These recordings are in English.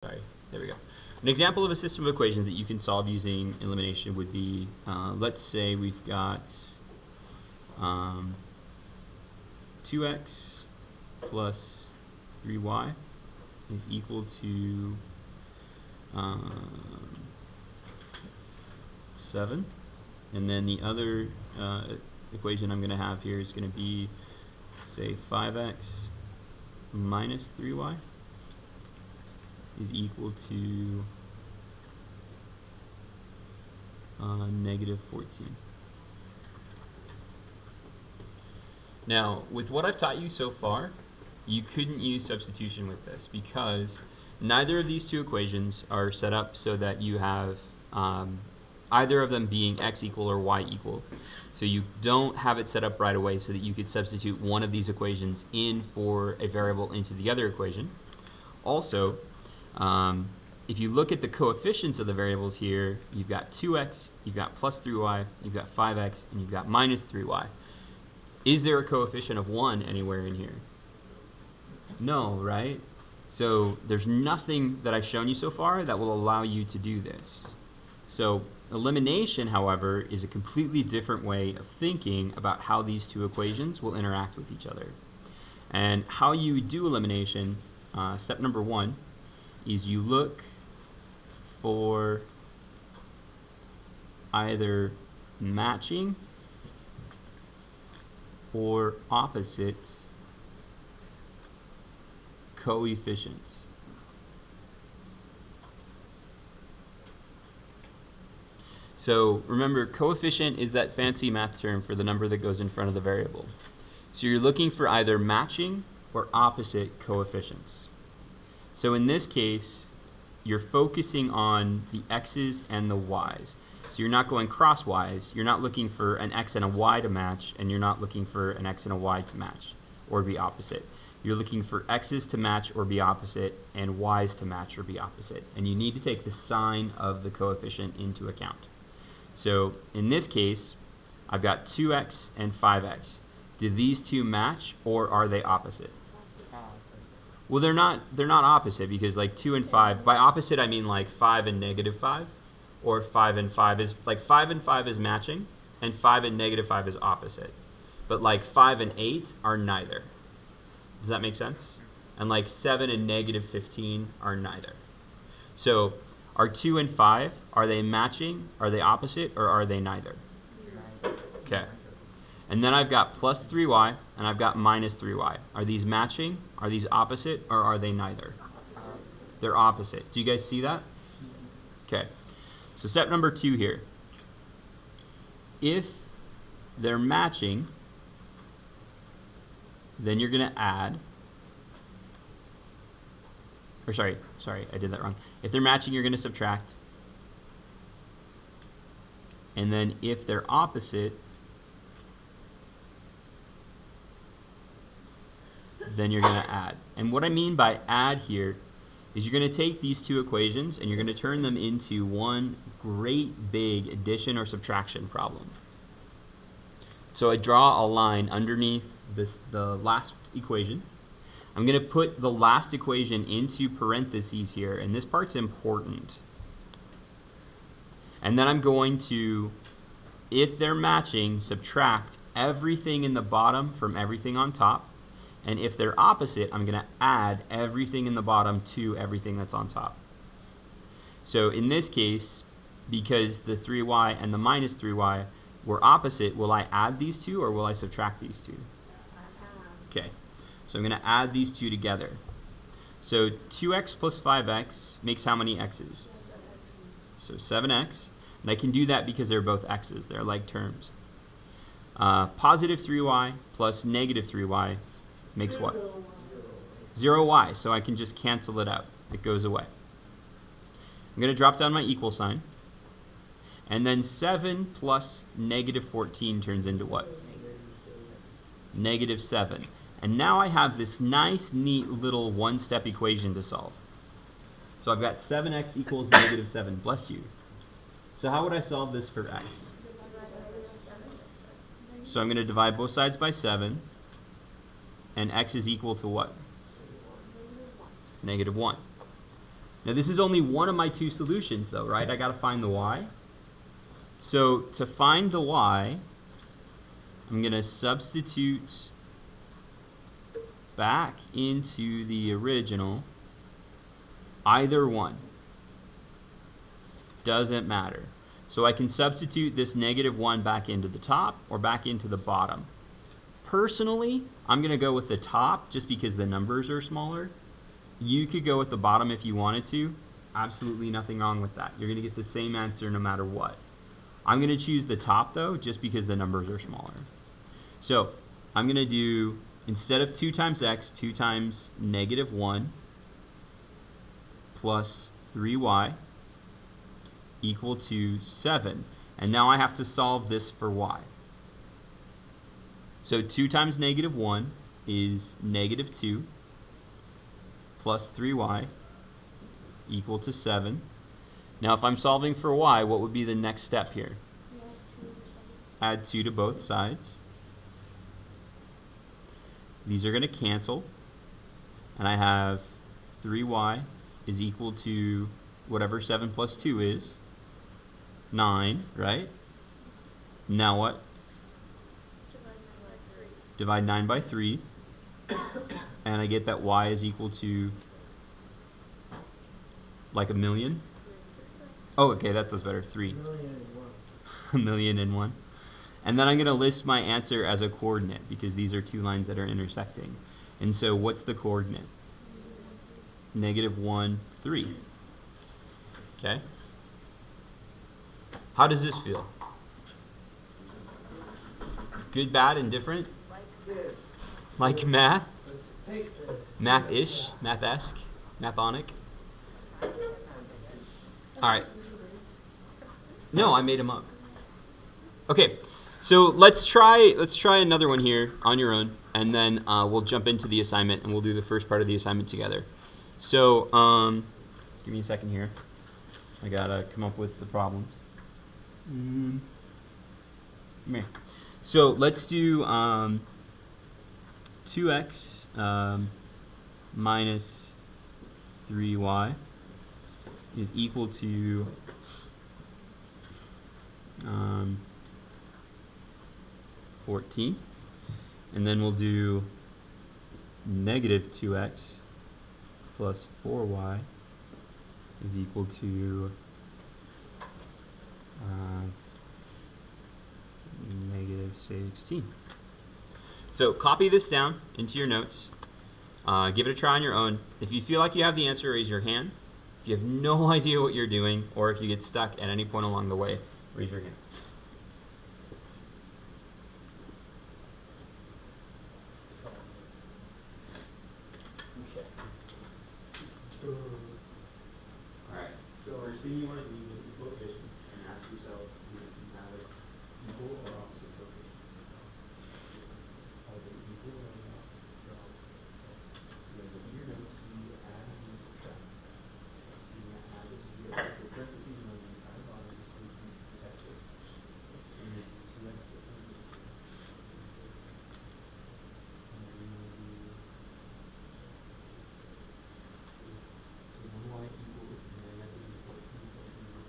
Sorry, there we go. An example of a system of equations that you can solve using elimination would be, let's say we've got 2x plus 3y is equal to 7. And then the other equation I'm going to have here is going to be, say, 5x minus 3y is equal to negative 14. Now, with what I've taught you so far, you couldn't use substitution with this because neither of these two equations are set up so that you have either of them being x equal or y equal. So you don't have it set up right away so that you could substitute one of these equations in for a variable into the other equation. Also, if you look at the coefficients of the variables here, you've got 2x, you've got plus 3y, you've got 5x, and you've got minus 3y. Is there a coefficient of 1 anywhere in here? No, right? So there's nothing that I've shown you so far that will allow you to do this. So elimination, however, is a completely different way of thinking about how these two equations will interact with each other. And how you do elimination, step number 1, is you look for either matching or opposite coefficients. So remember, coefficient is that fancy math term for the number that goes in front of the variable. So you're looking for either matching or opposite coefficients. So in this case, you're focusing on the x's and the y's. So you're not going crosswise. You're not looking for an x and a y to match, and you're not looking for an x and a y to match or be opposite. You're looking for x's to match or be opposite and y's to match or be opposite. And you need to take the sign of the coefficient into account. So in this case, I've got 2x and 5x. Do these two match or are they opposite? Well, they're not opposite because like 2 and 5, by opposite I mean like 5 and negative 5, or 5 and 5 is, like 5 and 5 is matching, and 5 and negative 5 is opposite. But like 5 and 8 are neither. Does that make sense? And like 7 and negative 15 are neither. So are 2 and 5, are they matching, are they opposite, or are they neither? Okay. And then I've got plus 3y, and I've got minus 3y. Are these matching? Are these opposite, or are they neither? They're opposite. Do you guys see that? Okay. So step number 2 here. If they're matching, then you're going to add, or sorry, I did that wrong. If they're matching, you're going to subtract. And then if they're opposite, then you're going to add. And what I mean by add here is you're going to take these two equations and you're going to turn them into one great big addition or subtraction problem. So I draw a line underneath the last equation. I'm going to put the last equation into parentheses here, and this part's important. And then I'm going to, if they're matching, subtract everything in the bottom from everything on top. And if they're opposite, I'm going to add everything in the bottom to everything that's on top. So in this case, because the 3y and the minus 3y were opposite, will I add these two or will I subtract these two? Okay, so I'm going to add these two together. So 2x plus 5x makes how many x's? So 7x. And I can do that because they're both x's. They're like terms. Positive 3y plus negative 3y makes what? 0y. So I can just cancel it out. It goes away. I'm going to drop down my equal sign. And then 7 plus negative 14 turns into what? Negative 7. And now I have this nice, neat little one-step equation to solve. So I've got 7x equals negative 7. Bless you. So how would I solve this for x? So I'm going to divide both sides by 7. And x is equal to what? Negative 1. Now this is only one of my two solutions though, right? I got to find the y. So to find the y, I'm going to substitute back into the original either one. Doesn't matter. So I can substitute this -1 back into the top or back into the bottom. Personally, I'm going to go with the top just because the numbers are smaller. You could go with the bottom if you wanted to. Absolutely nothing wrong with that. You're going to get the same answer no matter what. I'm going to choose the top though just because the numbers are smaller. So I'm going to do, instead of 2 times x, 2 times -1 plus 3y equal to 7. And now I have to solve this for y. So 2 times -1 is -2 plus 3y equal to 7. Now if I'm solving for y, what would be the next step here? Add 2 to both sides. These are going to cancel. And I have 3y is equal to whatever 7 plus 2 is. 9, right? Now what? Divide 9 by 3. And I get that y is equal to like 1,000,000. Oh, okay, that's better. 3. 1,000,001. And then I'm going to list my answer as a coordinate because these are two lines that are intersecting. And so what's the coordinate? -1, 3. Okay? How does this feel? Good, bad, indifferent? Like math? Math-ish? Math-esque? Mathonic? Alright. No, I made them up. Okay, so let's try another one here on your own, and then we'll jump into the assignment, and we'll do the first part of the assignment together. So, give me a second here. I gotta come up with the problems. Come here. So let's do 2x minus 3y is equal to 14. And then we'll do -2x plus 4y is equal to -16. So copy this down into your notes. Give it a try on your own. If you feel like you have the answer, raise your hand. If you have no idea what you're doing, or if you get stuck at any point along the way, raise your hand. Okay. Alright, so first thing you want to do is look at the coefficients and ask yourself if you have it equal or opposite coefficients. Are they equal or not? Because in your notes, you add and you subtract. You add this here, the parentheses on the entire bottom is so you can protect it. And then select this one. And then you will do 1y equals -14 plus 3y.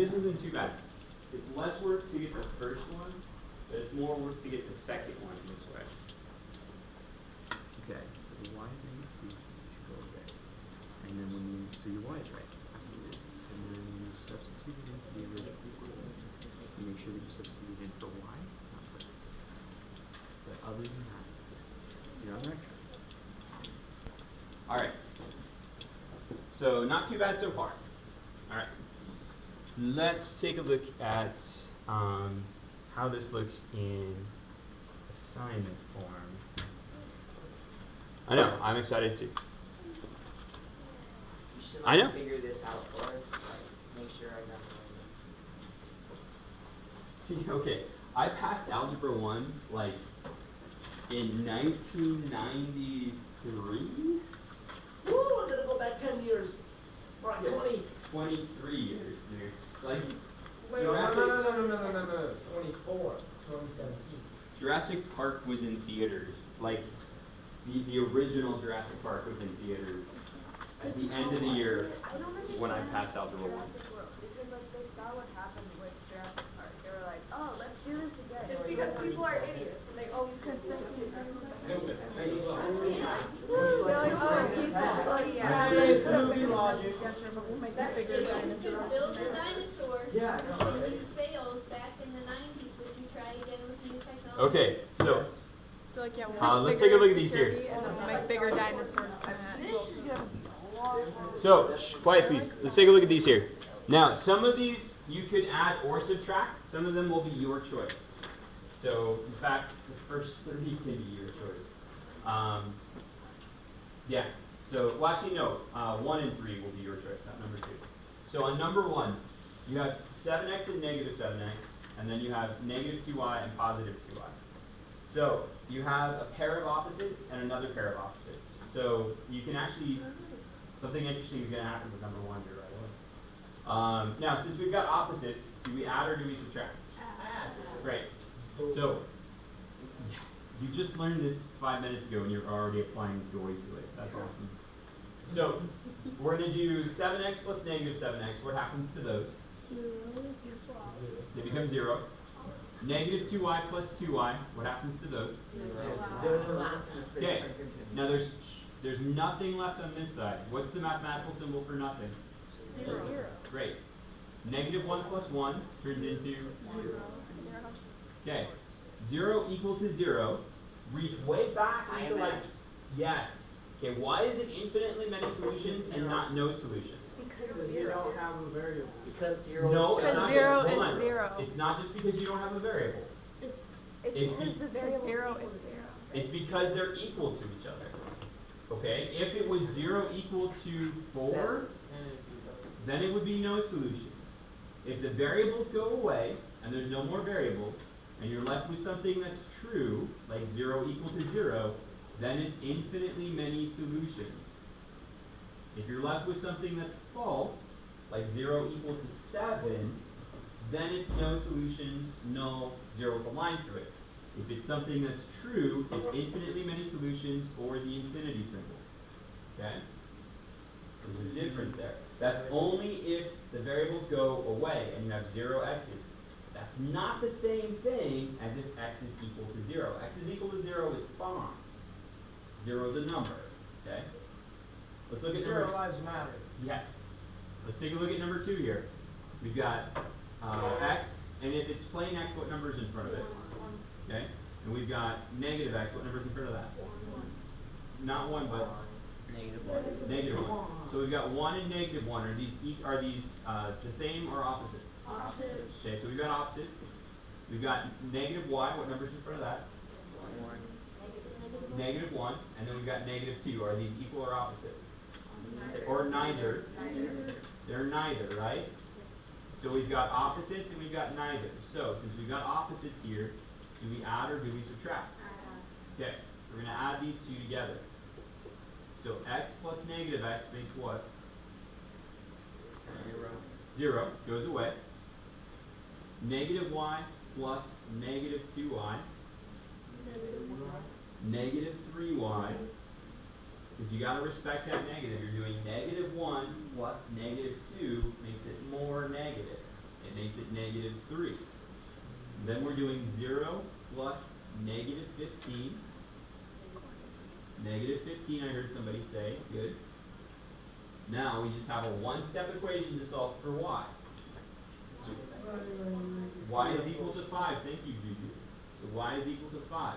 this isn't too bad. It's less work to get the first one, but it's more work to get the second one this way. Okay, so the y is -2 should go away. And then when you, so your y is right, absolutely. And then when you substitute it into the original equation, you make sure that you substitute it in for y, not for x. But other than that, you're on the right track. Alright. So not too bad so far. Alright. Let's take a look at how this looks in assignment form. I know, I'm excited too. You should I know. figure this out for us, like, make sure I got the See, okay, I passed Algebra 1 like in 1993. Woo, I'm gonna go back 10 years. Right, 23 years, dude. Like, Wait, Jurassic, no. 24, 2017. Jurassic Park was in theaters. Like, the original Jurassic Park was in theaters at the end of the year when I passed Algebra 1. Because like they saw what happened with Jurassic Park. They were like, oh, let's do this again. It's because people are idiots and they always confess. They're like, oh, yeah. It's movie logic. If you could build a dinosaur, Yeah. and you failed back in the 90s, would you try again with new technology? Okay, so So like, yeah, we'll let's make take a bigger look at these here. security and then we'll make bigger dinosaurs than that. So, quiet please. Let's take a look at these here. Now, some of these you could add or subtract. Some of them will be your choice. So, in fact, the first 3 can be your choice. Yeah. So, well, actually, no. 1 and 3 will be your choice, not number 2. So, on number 1, you have 7x and negative 7x, and then you have negative 2y and positive 2y. So, you have a pair of opposites and another pair of opposites. So, you can actually, something interesting is going to happen with number 1 here right away. Now, since we've got opposites, do we add or do we subtract? Add. Great. So, you just learned this 5 minutes ago and you're already applying joy to it. That's awesome. So, we're going to do 7x plus negative 7x. What happens to those? They become 0. Negative 2y plus 2y. What happens to those? Okay. Now, there's nothing left on this side. What's the mathematical symbol for nothing? 0. Great. Negative 1 plus 1 turns into 0. Okay. 0 equal to 0. Reach way back into like, yes. Okay, why is it infinitely many solutions and not no solutions? Because you don't have a variable. Because 0 No, it's Because not. 0 hold is on. 0. It's not just because you don't have a variable. It's It's because the variable 0 equals is 0. It's because they're equal to each other. Okay? If it was 0 equal to 4, then it would be no solution. If the variables go away, and there's no more variables, and you're left with something that's true, like 0 equal to 0, then it's infinitely many solutions. If you're left with something that's false, like 0 equal to 7, then it's no solutions, null, 0 with a line through it. If it's something that's true, it's infinitely many solutions or the infinity symbol. Okay? There's a difference there. That's only if the variables go away and you have 0 x's. That's not the same thing as if x is equal to 0. X is equal to 0 is fine. 0 is a number. Okay? Let's look at number 0 lives matter. Yes. Let's take a look at number 2 here. We've got x, and if it's plain x, what number is in front of it? Okay? And we've got negative x, what number is in front of that? Not 1, but negative 1. negative 1. So we've got 1 and negative 1. Are these the same or opposite? Opposites. Okay, so we've got opposites. We've got negative y, what number is in front of that? Negative 1. And then we've got negative 2. Are these equal or opposite? Or neither? They're neither, right? So we've got opposites and we've got neither. So since we've got opposites here, do we add or do we subtract? Okay, we're going to add these two together. So x plus negative x makes what? 0 goes away. Negative y plus negative 2y. Negative 3y. Because you got to respect that negative. You're doing negative 1 plus negative 2 makes it more negative. makes it negative 3. Then we're doing 0 plus negative 15. Negative 15, I heard somebody say. Good. Now we just have a one-step equation to solve for y. So y is equal to 5. Thank you, Juju. So y is equal to 5.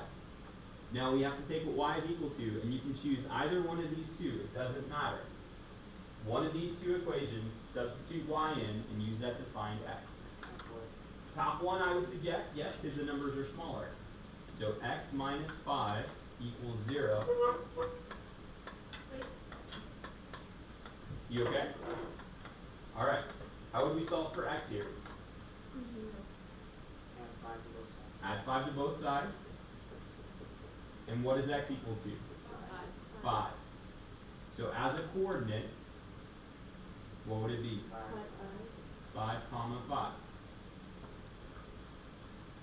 Now we have to take what y is equal to, and you can choose either one of these two. It doesn't matter. One of these two equations, substitute y in, and use that to find x. Top one I would suggest, yes, because the numbers are smaller. So x minus 5 equals 0. You okay? All right. How would we solve for x here? Add 5 to both sides. And what is x equal to? 5. So as a coordinate, what would it be? 5 comma 5.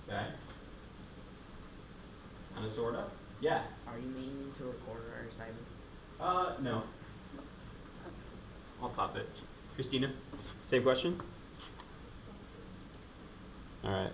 Okay? Kind of, sort of? Yeah. Are you meaning to record our assignment? No. I'll stop it. Christina, same question? All right.